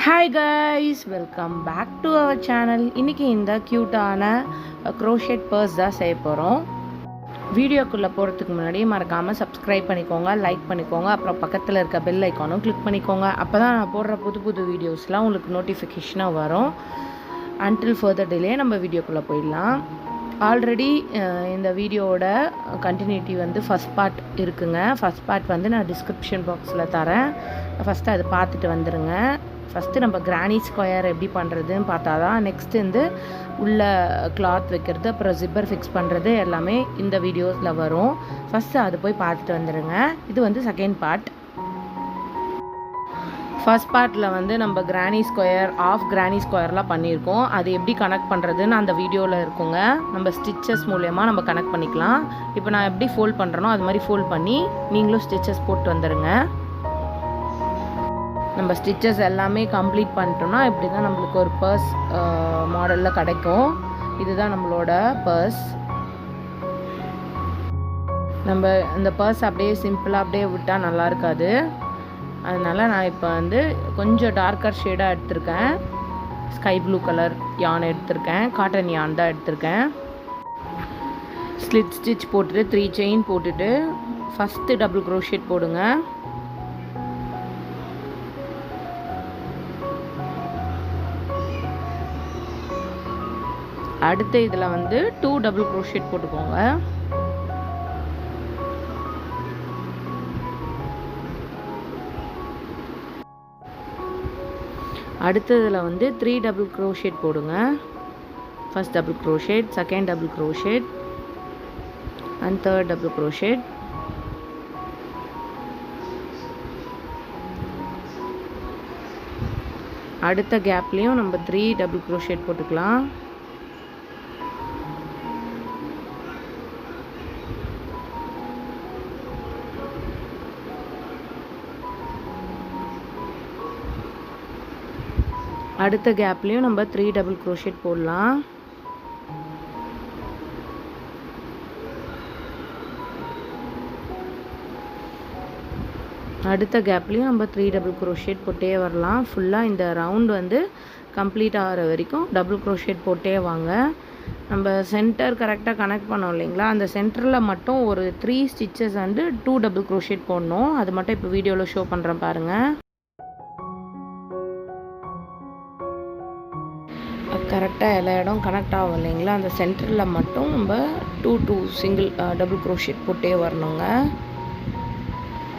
Hi guys, welcome back to our channel. இன்னைக்கு இந்த கியூட்டான crochet purse தான் செய்ய போகிறோம். வீடியோக்குள்ளே போகிறதுக்கு முன்னாடி மறக்காமல் சப்ஸ்கிரைப் பண்ணிக்கோங்க, லைக் பண்ணிக்கோங்க, அப்புறம் பக்கத்தில் இருக்க பெல் ஐக்கானும் கிளிக் பண்ணிக்கோங்க. அப்போ தான் நான் போடுற புது வீடியோஸ்லாம் உங்களுக்கு நோட்டிஃபிகேஷனாக வரும். அன்டில் ஃபர்தர் டிலே நம்ம வீடியோக்குள்ளே போயிடலாம். ஆல்ரெடி இந்த வீடியோவோட கண்டினியூட்டி வந்து ஃபஸ்ட் பார்ட் இருக்குங்க. ஃபஸ்ட் பார்ட் வந்து நான் டிஸ்கிரிப்ஷன் பாக்ஸில் தரேன். ஃபஸ்ட்டு அதை பார்த்துட்டு வந்துடுங்க. ஃபஸ்ட்டு நம்ம கிரானி ஸ்கொயர் எப்படி பண்ணுறதுன்னு பார்த்தா தான் நெக்ஸ்ட்டு வந்து உள்ள கிளாத் வைக்கிறது, அப்புறம் ஜிப்பர் ஃபிக்ஸ் பண்ணுறது எல்லாமே இந்த வீடியோஸில் வரும். ஃபஸ்ட்டு அது போய் பார்த்துட்டு வந்துடுங்க. இது வந்து செகண்ட் பார்ட். ஃபஸ்ட் பார்ட்டில் வந்து நம்ம கிரானி ஸ்கொயர், ஆஃப் கிரானி ஸ்கொயர்லாம் பண்ணியிருக்கோம். அது எப்படி கனெக்ட் பண்ணுறதுன்னு அந்த வீடியோவில் இருக்குங்க. நம்ம ஸ்டிச்சஸ் மூலயமா நம்ம கனெக்ட் பண்ணிக்கலாம். இப்போ நான் எப்படி ஃபோல்ட் பண்ணுறனோ அது மாதிரி ஃபோல்ட் பண்ணி நீங்களும் ஸ்டிச்சஸ் போட்டு வந்துடுங்க. நம்ம ஸ்டிச்சஸ் எல்லாமே கம்ப்ளீட் பண்ணிட்டோம்னா இப்படி தான் நம்மளுக்கு ஒரு பர்ஸ் மாடலில் கிடைக்கும். இதுதான் நம்மளோட பர்ஸ். நம்ம இந்த பர்ஸ் அப்படியே சிம்பிளாக அப்படியே விட்டால் நல்லா இருக்காது. அதனால் நான் இப்போ வந்து கொஞ்சம் டார்க்கர் ஷேடாக எடுத்திருக்கேன். ஸ்கை ப்ளூ கலர் யான் எடுத்திருக்கேன். காட்டன் யான் தான் எடுத்திருக்கேன். ஸ்லிட் ஸ்டிச் போட்டுட்டு 3 செயின் போட்டுட்டு ஃபஸ்ட்டு டபுள் க்ரோஷேட் போடுங்க. அடுத்து இதில் வந்து 2 டபுள் க்ரோஷேட் போட்டுக்கோங்க. அடுத்ததில் வந்து 3 டபுள் க்ரோஷேட் போடுங்க. First double crochet, second double crochet and third double crochet. அடுத்த கேப்லேயும் நம்ம 3 டபுள் க்ரோஷேட் போட்டுக்கலாம். அடுத்த கேப்லேயும் நம்ம 3 டபுள் க்ரோஷேட் போடலாம். அடுத்த கேப்லேயும் நம்ம 3 டபுள் க்ரோஷேட் போட்டே வரலாம். ஃபுல்லாக இந்த ரவுண்ட் வந்து கம்ப்ளீட் ஆகிற வரைக்கும் டபுள் க்ரோஷேட் போட்டே வாங்க. நம்ம சென்டர் கரெக்டாக கனெக்ட் பண்ணோம் இல்லைங்களா, அந்த சென்டரில் மட்டும் ஒரு 3 ஸ்டிச்சஸ் வந்து 2 டபுள் க்ரோஷேட் போடணும். அது மட்டும் இப்போ வீடியோவில் ஷோ பண்ணுறேன் பாருங்கள். கரெக்டாக எல்லா இடம் கனெக்ட் ஆகும் இல்லைங்களா, அந்த சென்டரில் மட்டும் நம்ம 2 சிங்கிள் டபுள் க்ரோஷேட் போட்டே வரணுங்க.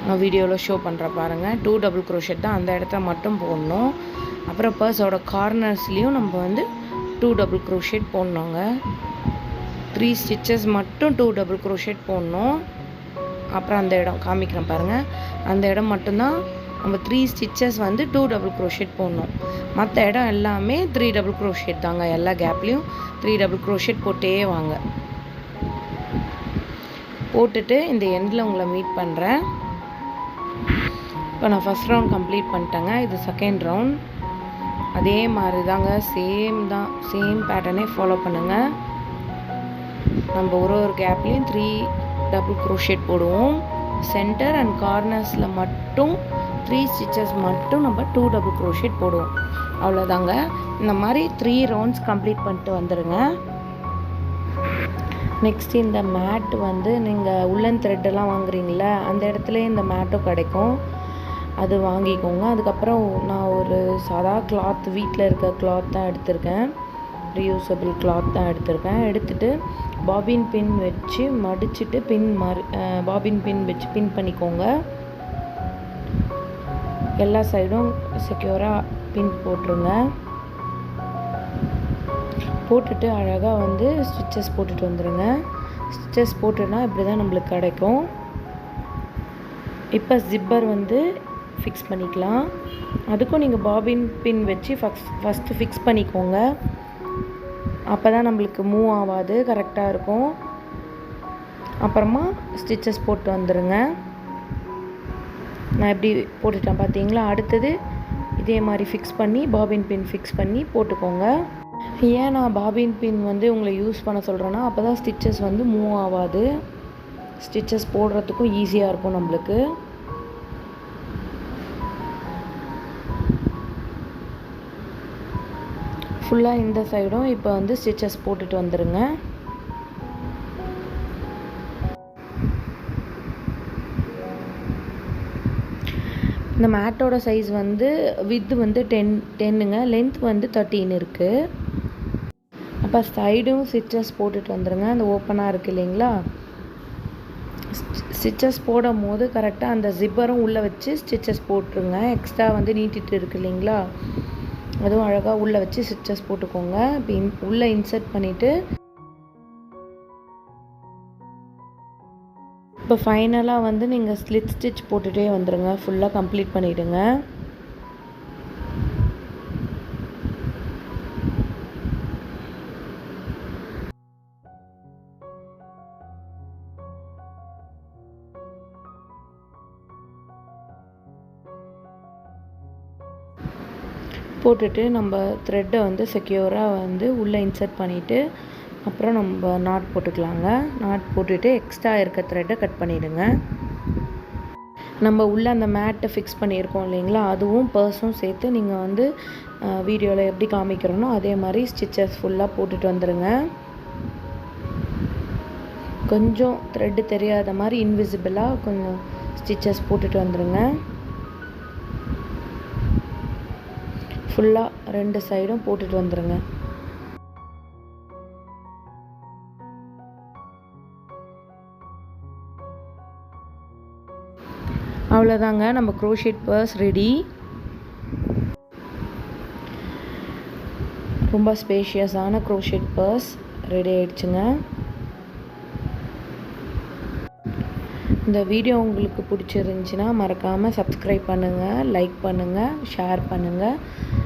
நான் வீடியோவில் ஷோ பண்ணுறேன் பாருங்கள். 2 டபுள் க்ரோஷேட் தான் அந்த இடத்த மட்டும் போடணும். அப்புறம் பர்ஸோட கார்னர்ஸ்லேயும் நம்ம வந்து 2 டபுள் க்ரோஷேட் போடணுங்க. 3 ஸ்டிச்சஸ் மட்டும் 2 டபுள் க்ரோஷேட் போடணும். அப்புறம் அந்த இடம் காமிக்கிறேன் பாருங்கள். அந்த இடம் மட்டும்தான் நம்ம 3 ஸ்டிச்சஸ் வந்து 2 டபுள் க்ரோஷேட் போடணும். மற்ற இடம் எல்லாமே 3 டபுள் க்ரோஷேட் தாங்க. எல்லா கேப்லேயும் 3 டபுள் க்ரோஷேட் போட்டே வாங்க. போட்டுட்டு இந்த எண்டில் உங்களை மீட் பண்ணுறேன். இப்போ நான் ஃபஸ்ட் ரவுண்ட் கம்ப்ளீட் பண்ணிட்டேங்க. இது செகண்ட் ரவுண்ட். அதே மாதிரி தாங்க, சேம் பேட்டர்னே ஃபாலோ பண்ணுங்கள். நம்ம ஒரு கேப்லேயும் 3 டபுள் க்ரோஷேட் போடுவோம். சென்டர் அண்ட் கார்னர்ஸில் மட்டும் 3 ஸ்டிச்சஸ் மட்டும் நம்ம 2 டபுள் க்ரோஷேட் போடுவோம். அவ்வளோதாங்க. இந்த மாதிரி 3 ரவுண்ட்ஸ் கம்ப்ளீட் பண்ணிட்டு வந்துடுங்க. நெக்ஸ்ட் இந்த மேட் வந்து நீங்கள் உள்ளன் த்ரெட்டெல்லாம் வாங்குறீங்களா, அந்த இடத்துல இந்த மேட்டும் கிடைக்கும். அது வாங்கிக்கோங்க. அதுக்கப்புறம் நான் ஒரு சாதா கிளாத், வீட்டில் இருக்க கிளாத் தான் எடுத்திருக்கேன். ரீயூசபிள் கிளாத் தான் எடுத்திருக்கேன். எடுத்துகிட்டு பாபின் பின் வச்சு மடிச்சுட்டு பாபின் பின் வச்சு பின் பண்ணிக்கோங்க. எல்லா சைடும் செக்யூராக பின் போட்டுருங்க. போட்டுட்டு அழகாக வந்து ஸ்டிச்சஸ் போட்டுட்டு வந்துடுங்க. ஸ்டிச்சஸ் போட்டுனா இப்படி தான் நம்மளுக்கு கிடைக்கும். இப்போ ஜிப்பர் வந்து ஃபிக்ஸ் பண்ணிக்கலாம். அதுக்கும் நீங்கள் பாபின் பின் வச்சு ஃபஸ்ட்டு ஃபிக்ஸ் பண்ணிக்கோங்க. அப்போ தான் நம்மளுக்கு மூவ் ஆகாது, கரெக்டாக இருக்கும். அப்புறமா ஸ்டிச்சஸ் போட்டு வந்துடுங்க. நான் எப்படி போட்டுட்டேன் பார்த்தீங்களா. அடுத்தது இதே மாதிரி ஃபிக்ஸ் பண்ணி பாபின் பின் ஃபிக்ஸ் பண்ணி போட்டுக்கோங்க. ஏன் நான் பாபின் பின் வந்து உங்களை யூஸ் பண்ண சொல்கிறேன்னா, அப்போ தான் ஸ்டிச்சஸ் வந்து மூவ் ஆகாது. ஸ்டிச்சஸ் போடுறதுக்கும் ஈஸியாக இருக்கும் நம்மளுக்கு. ஃபுல்லாக இந்த சைடும் இப்போ வந்து ஸ்டிச்சஸ் போட்டுட்டு வந்துடுங்க. இந்த மேட்டோட சைஸ் வந்து வித்து வந்து 10ங்க, லென்த் வந்து 13 இருக்குது. அப்போ சைடும் ஸ்டிச்சஸ் போட்டுட்டு வந்துடுங்க. அந்த ஓப்பனாக இருக்குது இல்லைங்களா, ஸ்டிச்சஸ் போடும் போது கரெக்டாக அந்த ஜிப்பரும் உள்ளே வச்சு ஸ்டிச்சஸ் போட்டுருங்க. எக்ஸ்ட்ரா வந்து நீட்டிட்டு இருக்குது இல்லைங்களா, அதுவும் அழகாக உள்ளே வச்சு ஸ்டிச்சஸ் போட்டுக்கோங்க. இப்போ உள்ளே இன்சர்ட் பண்ணிவிட்டு இப்போ ஃபைனலாக வந்து நீங்கள் ஸ்லிட் ஸ்டிச் போட்டுகிட்டே வந்துடுங்க. ஃபுல்லாக கம்ப்ளீட் பண்ணிவிடுங்க. போட்டுட்டு நம்ம த்ரெட்டை வந்து செக்யூராக வந்து உள்ளே இன்சர்ட் பண்ணிவிட்டு அப்புறம் நம்ம நாட் போட்டுக்கலாங்க. நாட் போட்டுட்டு எக்ஸ்ட்ரா இருக்க த்ரெட்டை கட் பண்ணிவிடுங்க. நம்ம உள்ளே அந்த மேட்டை ஃபிக்ஸ் பண்ணியிருக்கோம் இல்லைங்களா, அதுவும் பர்ஸும் சேர்த்து நீங்கள் வந்து வீடியோவில் எப்படி காமிக்கிறோனோ அதே மாதிரி ஸ்டிச்சஸ் ஃபுல்லாக போட்டுட்டு வந்துடுங்க. கொஞ்சம் த்ரெட்டு தெரியாத மாதிரி இன்விசிபிளாக கொஞ்சம் ஸ்டிச்சஸ் போட்டுட்டு வந்துடுங்க. ஃபுல்லாக 2 சைடும் போட்டுட்டு வந்துடுங்க. அவ்வளோதாங்க, நம்ம க்ரோஷெட் பர்ஸ் ரெடி. ரொம்ப ஸ்பேஷியஸான க்ரோஷெட் பர்ஸ் ரெடி ஆயிடுச்சுங்க. இந்த வீடியோ உங்களுக்கு பிடிச்சிருந்துச்சின்னா மறக்காமல் சப்ஸ்கிரைப் பண்ணுங்கள், லைக் பண்ணுங்கள், ஷேர் பண்ணுங்கள்.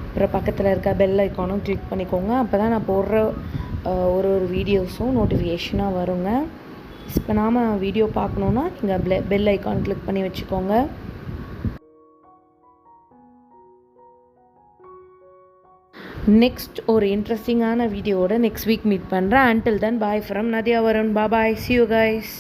அப்புறம் பக்கத்தில் இருக்க பெல் ஐக்கானும் கிளிக் பண்ணிக்கோங்க. அப்போ தான் நான் போடுற ஒரு வீடியோஸும் நோட்டிஃபிகேஷனாக வருங்க. இப்போ நாம் வீடியோ பார்க்கணுன்னா நீங்கள் பெல் ஐக்கான் கிளிக் பண்ணி வச்சுக்கோங்க. நெக்ஸ்ட் ஒரு இன்ட்ரெஸ்டிங்கான வீடியோவோட நெக்ஸ்ட் வீக் மீட் பண்ணுறேன். Until then bye from Nadiya Varun. Bye, see you guys.